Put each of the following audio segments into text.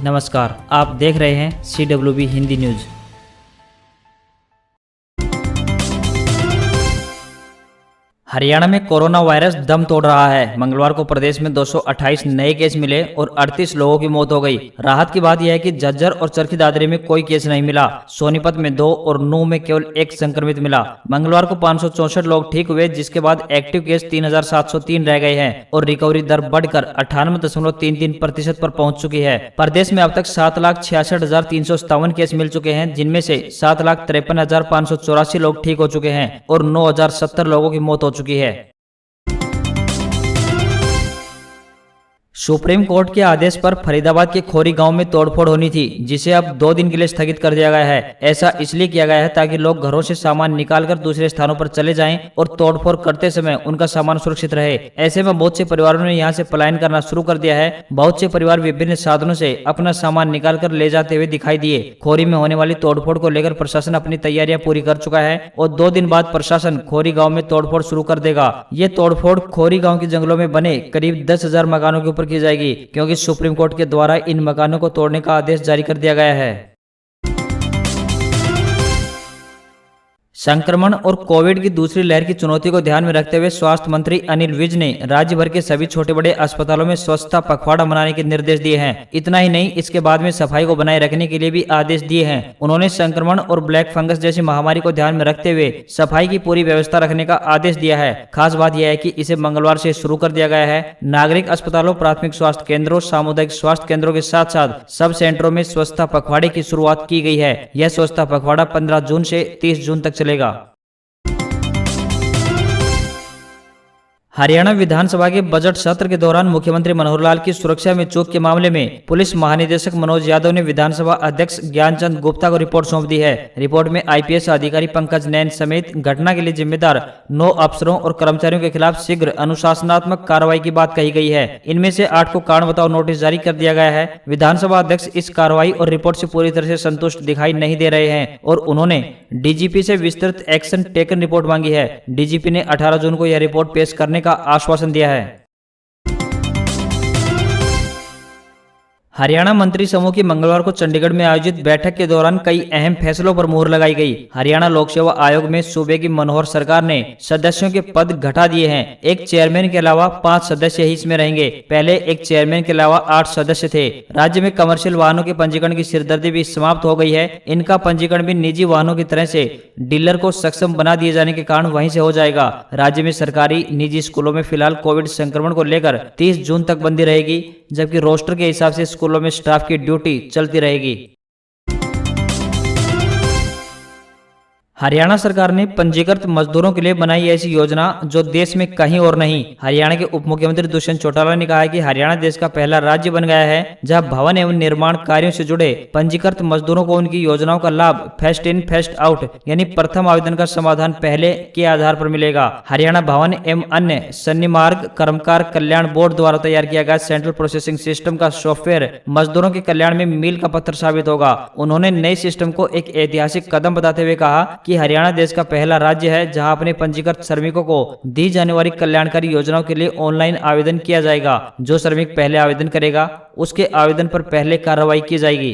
नमस्कार, आप देख रहे हैं CWB हिंदी न्यूज। हरियाणा में कोरोना वायरस दम तोड़ रहा है। मंगलवार को प्रदेश में 228 नए केस मिले और 38 लोगों की मौत हो गई। राहत की बात यह है कि झज्जर और चरखी दादरी में कोई केस नहीं मिला। सोनीपत में 2 और नूंह में केवल 1 संक्रमित मिला। मंगलवार को 564 लोग ठीक हुए, जिसके बाद एक्टिव केस 3703 रह गए हैं और रिकवरी दर बढ़कर 98.33% पर पहुंच चुकी है। प्रदेश में अब तक 7,66,357 केस मिल चुके हैं, जिनमें से 7,53,584 लोग ठीक हो चुके हैं और 9,070 लोगों की मौत हो चुकी है। सुप्रीम कोर्ट के आदेश पर फरीदाबाद के खोरी गांव में तोड़फोड़ होनी थी, जिसे अब 2 दिन के लिए स्थगित कर दिया गया है। ऐसा इसलिए किया गया है ताकि लोग घरों से सामान निकालकर दूसरे स्थानों पर चले जाएं और तोड़फोड़ करते समय उनका सामान सुरक्षित रहे। ऐसे में बहुत से परिवारों ने यहां से पलायन करना शुरू कर दिया है। बहुत से परिवार विभिन्न साधनों से अपना सामान निकालकर ले जाते हुए दिखाई दिए। खोरी में होने वाली तोड़फोड़ को लेकर प्रशासन अपनी तैयारियां पूरी कर चुका है और 2 दिन बाद प्रशासन खोरी गाँव में तोड़फोड़ शुरू कर देगा। ये तोड़फोड़ खोरी गाँव के जंगलों में बने करीब 10,000 मकानों के ऊपर की जाएगी, क्योंकि सुप्रीम कोर्ट के द्वारा इन मकानों को तोड़ने का आदेश जारी कर दिया गया है। संक्रमण और कोविड की दूसरी लहर की चुनौती को ध्यान में रखते हुए स्वास्थ्य मंत्री अनिल विज ने राज्य भर के सभी छोटे बड़े अस्पतालों में स्वच्छता पखवाड़ा मनाने के निर्देश दिए हैं। इतना ही नहीं, इसके बाद में सफाई को बनाए रखने के लिए भी आदेश दिए हैं। उन्होंने संक्रमण और ब्लैक फंगस जैसी महामारी को ध्यान में रखते हुए सफाई की पूरी व्यवस्था रखने का आदेश दिया है। खास बात यह है कि इसे मंगलवार से शुरू कर दिया गया है। नागरिक अस्पतालों, प्राथमिक स्वास्थ्य केंद्रों, सामुदायिक स्वास्थ्य केंद्रों के साथ साथ सब सेंटरों में स्वच्छता पखवाड़े की शुरुआत की गई है। यह स्वच्छता पखवाड़ा 15 जून से 30 जून तक चलेगा। हरियाणा विधानसभा के बजट सत्र के दौरान मुख्यमंत्री मनोहर लाल की सुरक्षा में चूक के मामले में पुलिस महानिदेशक मनोज यादव ने विधानसभा अध्यक्ष ज्ञानचंद गुप्ता को रिपोर्ट सौंप दी है। रिपोर्ट में IPS अधिकारी पंकज नैन समेत घटना के लिए जिम्मेदार 9 अफसरों और कर्मचारियों के खिलाफ शीघ्र अनुशासनात्मक कार्रवाई की बात कही गई है। इनमें से 8 को कारण बताओ नोटिस जारी कर दिया गया है। विधानसभा अध्यक्ष इस कार्रवाई और रिपोर्ट से पूरी तरह से संतुष्ट दिखाई नहीं दे रहे हैं और उन्होंने DGP से विस्तृत एक्शन टेकन रिपोर्ट मांगी है। DGP ने 18 जून को यह रिपोर्ट पेश करने का आश्वासन दिया है। हरियाणा मंत्री समूह की मंगलवार को चंडीगढ़ में आयोजित बैठक के दौरान कई अहम फैसलों पर मुहर लगाई गई। हरियाणा लोक सेवा आयोग में सूबे की मनोहर सरकार ने सदस्यों के पद घटा दिए हैं। एक चेयरमैन के अलावा 5 सदस्य ही इसमें रहेंगे। पहले एक चेयरमैन के अलावा 8 सदस्य थे। राज्य में कमर्शियल वाहनों के पंजीकरण की सिरदर्दी भी समाप्त हो गई है। इनका पंजीकरण भी निजी वाहनों की तरह से डीलर को सक्षम बना दिए जाने के कारण वहीं से हो जाएगा। राज्य में सरकारी निजी स्कूलों में फिलहाल कोविड संक्रमण को लेकर 30 जून तक बंदी रहेगी, जबकि रोस्टर के हिसाब से स्कूलों में स्टाफ की ड्यूटी चलती रहेगी। हरियाणा सरकार ने पंजीकृत मजदूरों के लिए बनाई ऐसी योजना जो देश में कहीं और नहीं। हरियाणा के उप मुख्यमंत्री दुष्यंत चौटाला ने कहा है कि हरियाणा देश का पहला राज्य बन गया है जहां भवन एवं निर्माण कार्यों से जुड़े पंजीकृत मजदूरों को उनकी योजनाओं का लाभ फर्स्ट इन फर्स्ट आउट यानी प्रथम आवेदन का समाधान पहले के आधार पर मिलेगा। हरियाणा भवन एवं अन्य सन्निमार्ग कर्मकार कल्याण बोर्ड द्वारा तैयार किया गया सेंट्रल प्रोसेसिंग सिस्टम का सॉफ्टवेयर मजदूरों के कल्याण में मील का पत्थर साबित होगा। उन्होंने नए सिस्टम को एक ऐतिहासिक कदम बताते हुए कहा कि हरियाणा देश का पहला राज्य है जहां अपने पंजीकृत श्रमिकों को दी जाने वाली कल्याणकारी योजनाओं के लिए ऑनलाइन आवेदन किया जाएगा। जो श्रमिक पहले आवेदन करेगा उसके आवेदन पर पहले कार्रवाई की जाएगी।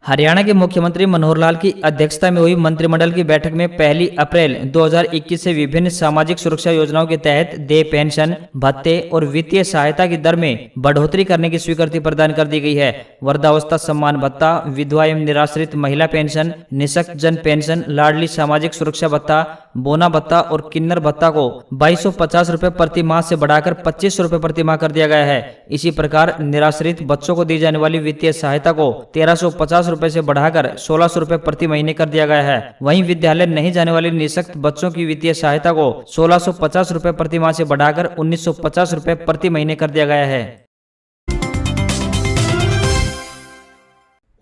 हरियाणा के मुख्यमंत्री मनोहर लाल की अध्यक्षता में हुई मंत्रिमंडल की बैठक में 1 अप्रैल 2021 से विभिन्न सामाजिक सुरक्षा योजनाओं के तहत देय पेंशन, भत्ते और वित्तीय सहायता की दर में बढ़ोतरी करने की स्वीकृति प्रदान कर दी गई है। वृद्धावस्था सम्मान भत्ता, विधवा एवं निराश्रित महिला पेंशन, निःशक्त जन पेंशन, लाडली सामाजिक सुरक्षा भत्ता, बोना भत्ता और किन्नर भत्ता को 2250 रुपए प्रति माह से बढ़ाकर 2500 रुपए प्रति माह कर दिया गया है। इसी प्रकार निराश्रित बच्चों को दी जाने वाली वित्तीय सहायता को 1350 रुपए से बढ़ाकर 1600 रुपए प्रति महीने कर दिया गया है। वहीं विद्यालय नहीं जाने वाले निःशक्त बच्चों की वित्तीय सहायता को 1650 रुपए प्रति माह से बढ़ाकर 1950 रुपए प्रति महीने कर दिया गया है।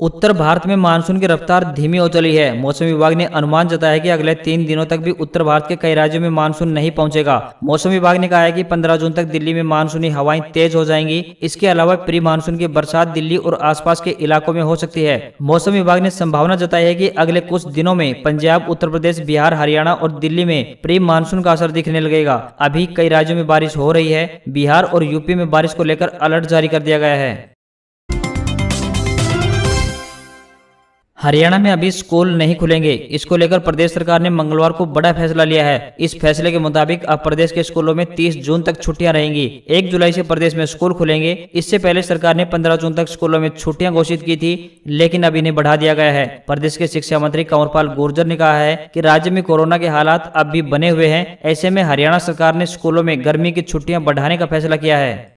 उत्तर भारत में मानसून की रफ्तार धीमी हो चली है। मौसम विभाग ने अनुमान जताया है कि अगले 3 दिनों तक भी उत्तर भारत के कई राज्यों में मानसून नहीं पहुंचेगा। मौसम विभाग ने कहा है कि 15 जून तक दिल्ली में मानसूनी हवाएं तेज हो जाएंगी। इसके अलावा प्री मानसून की बरसात दिल्ली और आसपास के इलाकों में हो सकती है। मौसम विभाग ने संभावना जताई है कि अगले कुछ दिनों में पंजाब, उत्तर प्रदेश, बिहार, हरियाणा और दिल्ली में प्री मानसून का असर दिखने लगेगा। अभी कई राज्यों में बारिश हो रही है। बिहार और यूपी में बारिश को लेकर अलर्ट जारी कर दिया गया है। हरियाणा में अभी स्कूल नहीं खुलेंगे। इसको लेकर प्रदेश सरकार ने मंगलवार को बड़ा फैसला लिया है। इस फैसले के मुताबिक अब प्रदेश के स्कूलों में 30 जून तक छुट्टियां रहेंगी। 1 जुलाई से प्रदेश में स्कूल खुलेंगे। इससे पहले सरकार ने 15 जून तक स्कूलों में छुट्टियां घोषित की थी, लेकिन अब इन्हें बढ़ा दिया गया है। प्रदेश के शिक्षा मंत्री कंवरपाल गुर्जर ने कहा है कि राज्य में कोरोना के हालात अब भी बने हुए हैं। ऐसे में हरियाणा सरकार ने स्कूलों में गर्मी की छुट्टियां बढ़ाने का फैसला किया है।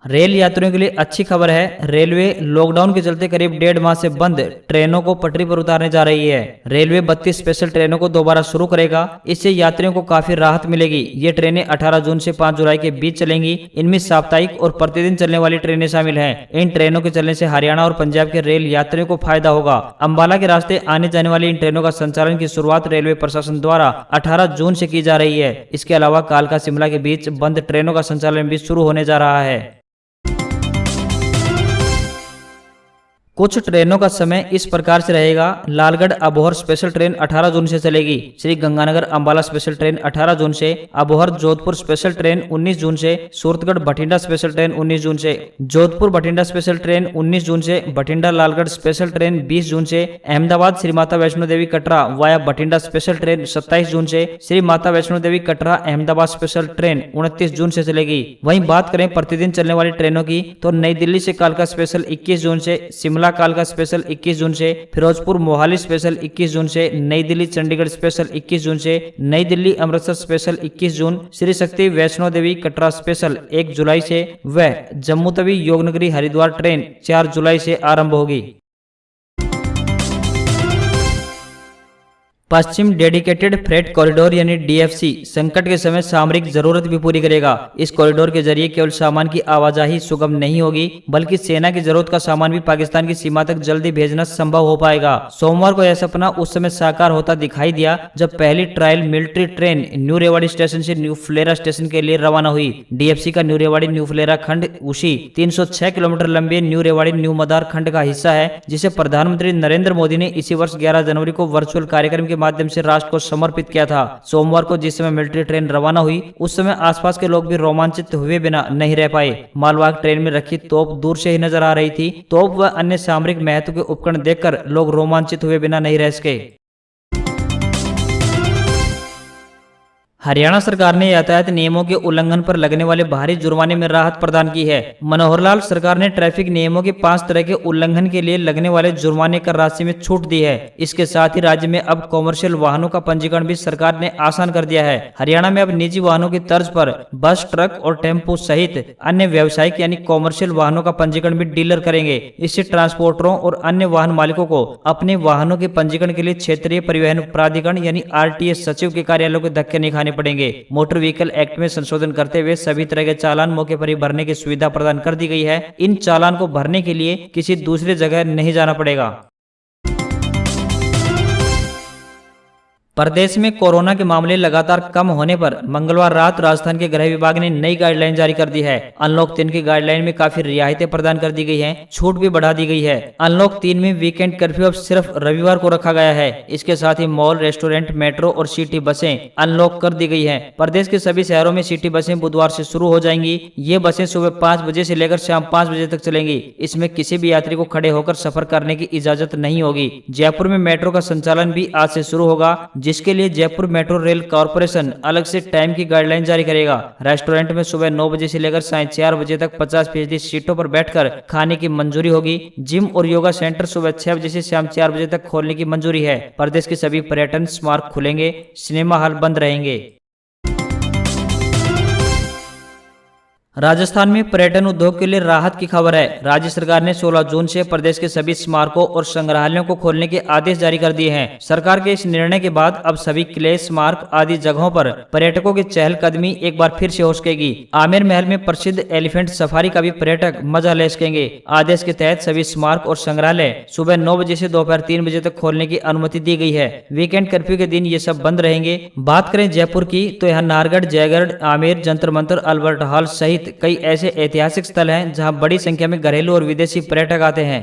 रेल यात्रियों के लिए अच्छी खबर है। रेलवे लॉकडाउन के चलते करीब 1.5 माह से बंद ट्रेनों को पटरी पर उतारने जा रही है। रेलवे 32 स्पेशल ट्रेनों को दोबारा शुरू करेगा। इससे यात्रियों को काफी राहत मिलेगी। ये ट्रेनें 18 जून से 5 जुलाई के बीच चलेंगी। इनमें साप्ताहिक और प्रतिदिन चलने वाली ट्रेनें शामिल हैं। इन ट्रेनों के चलने से हरियाणा और पंजाब के रेल यात्रियों को फायदा होगा। अंबाला के रास्ते आने जाने वाली इन ट्रेनों का संचालन की शुरुआत रेलवे प्रशासन द्वारा 18 जून से की जा रही है। इसके अलावा कालका शिमला के बीच बंद ट्रेनों का संचालन भी शुरू होने जा रहा है। कुछ ट्रेनों का समय इस प्रकार से रहेगा। लालगढ़ अबोहर स्पेशल ट्रेन 18 जून से चलेगी। श्री गंगानगर अंबाला स्पेशल ट्रेन 18 जून से, अबोहर जोधपुर स्पेशल ट्रेन 19 जून से, सूरतगढ़ बठिंडा स्पेशल ट्रेन 19 जून से, जोधपुर बठिंडा स्पेशल ट्रेन 19 जून से, बठिंडा लालगढ़ स्पेशल ट्रेन 20 जून से, Ahmedabad Shri Mata Vaishno Devi Katra via Bathinda special train 27 जून से, श्री माता वैष्णो देवी कटरा अहमदाबाद स्पेशल ट्रेन 29 जून से चलेगी। वहीं बात करें प्रतिदिन चलने वाली ट्रेनों की तो नई दिल्ली से कालका स्पेशल 21 जून से, शिमला कालका स्पेशल 21 जून से, फिरोजपुर मोहाली स्पेशल 21 जून से, नई दिल्ली चंडीगढ़ स्पेशल 21 जून से, नई दिल्ली अमृतसर स्पेशल 21 जून, श्री शक्ति वैष्णो देवी कटरा स्पेशल 1 जुलाई से व जम्मू तवी योगनगरी हरिद्वार ट्रेन 4 जुलाई से आरंभ होगी। पश्चिम डेडिकेटेड फ्रेट कॉरिडोर यानी डीएफसी संकट के समय सामरिक जरूरत भी पूरी करेगा। इस कॉरिडोर के जरिए केवल सामान की आवाजाही सुगम नहीं होगी, बल्कि सेना की जरूरत का सामान भी पाकिस्तान की सीमा तक जल्दी भेजना संभव हो पाएगा। सोमवार को यह सपना उस समय साकार होता दिखाई दिया जब पहली trial military train new Rewari station से न्यू फ्लेरा स्टेशन के लिए रवाना हुई। डीएफसी का न्यू रेवाड़ी न्यू फ्लेरा खंड उसी 306 किलोमीटर लंबे न्यू रेवाड़ी न्यू मदार खंड का हिस्सा है, जिसे प्रधानमंत्री नरेंद्र मोदी ने इसी वर्ष 11 जनवरी को वर्चुअल कार्यक्रम के माध्यम से राष्ट्र को समर्पित किया था। सोमवार को जिस समय मिलिट्री ट्रेन रवाना हुई उस समय आसपास के लोग भी रोमांचित हुए बिना नहीं रह पाए। मालवाहक ट्रेन में रखी तोप दूर से ही नजर आ रही थी। तोप व अन्य सामरिक महत्व के उपकरण देखकर लोग रोमांचित हुए बिना नहीं रह सके। हरियाणा सरकार ने यातायात नियमों के उल्लंघन पर लगने वाले भारी जुर्माने में राहत प्रदान की है। मनोहर लाल सरकार ने ट्रैफिक नियमों के 5 तरह के उल्लंघन के लिए लगने वाले जुर्माने कर राशि में छूट दी है। इसके साथ ही राज्य में अब कॉमर्शियल वाहनों का पंजीकरण भी सरकार ने आसान कर दिया है। हरियाणा में अब निजी वाहनों की तर्ज पर बस, ट्रक और टेम्पो सहित अन्य व्यावसायिक यानी कॉमर्शियल वाहनों का पंजीकरण भी डीलर करेंगे। इससे ट्रांसपोर्टरों और अन्य वाहन मालिकों को अपने वाहनों के पंजीकरण के लिए क्षेत्रीय परिवहन प्राधिकरण यानी आरटीएस सचिव के कार्यालयों के धक्के नहीं खाने पड़ेंगे। मोटर व्हीकल एक्ट में संशोधन करते हुए सभी तरह के चालान मौके पर ही भरने की सुविधा प्रदान कर दी गई है। इन चालान को भरने के लिए किसी दूसरी जगह नहीं जाना पड़ेगा। प्रदेश में कोरोना के मामले लगातार कम होने पर मंगलवार रात राजस्थान के गृह विभाग ने नई गाइडलाइन जारी कर दी है। अनलॉक 3 की गाइडलाइन में काफी रियायतें प्रदान कर दी गई हैं, छूट भी बढ़ा दी गई है। अनलॉक 3 में वीकेंड कर्फ्यू अब सिर्फ रविवार को रखा गया है। इसके साथ ही मॉल, रेस्टोरेंट, मेट्रो और सिटी बसें अनलॉक कर दी गई है। प्रदेश के सभी शहरों में सिटी बसें बुधवार से शुरू हो जाएंगी। ये बसें सुबह 5 बजे से लेकर शाम 5 बजे तक चलेंगी। इसमें किसी भी यात्री को खड़े होकर सफर करने की इजाजत नहीं होगी। जयपुर में मेट्रो का संचालन भी आज से शुरू होगा, जिसके लिए जयपुर मेट्रो रेल कॉर्पोरेशन अलग से टाइम की गाइडलाइन जारी करेगा। रेस्टोरेंट में सुबह 9 बजे से लेकर साढ़े 4 बजे तक 50% सीटों पर बैठकर खाने की मंजूरी होगी। जिम और योगा सेंटर सुबह 6 बजे से शाम 4 बजे तक खोलने की मंजूरी है। प्रदेश के सभी पर्यटन स्मारक खुलेंगे, सिनेमा हॉल बंद रहेंगे। राजस्थान में पर्यटन उद्योग के लिए राहत की खबर है। राज्य सरकार ने 16 जून से प्रदेश के सभी स्मारकों और संग्रहालयों को खोलने के आदेश जारी कर दिए हैं। सरकार के इस निर्णय के बाद अब सभी किले, स्मारक आदि जगहों पर पर्यटकों की चहलकदमी एक बार फिर से हो सकेगी। आमेर महल में प्रसिद्ध एलिफेंट सफारी का भी पर्यटक मजा ले सकेंगे। आदेश के तहत सभी स्मारक और संग्रहालय सुबह 9 बजे से दोपहर 3 बजे तक खोलने की अनुमति दी गई है। वीकेंड कर्फ्यू के दिन ये सब बंद रहेंगे। बात करें जयपुर की, तो यहाँ नाहरगढ़, जयगढ़, आमेर, जंतर मंतर, अल्बर्ट हॉल सहित कई ऐसे ऐतिहासिक स्थल हैं जहां बड़ी संख्या में घरेलू और विदेशी पर्यटक आते हैं।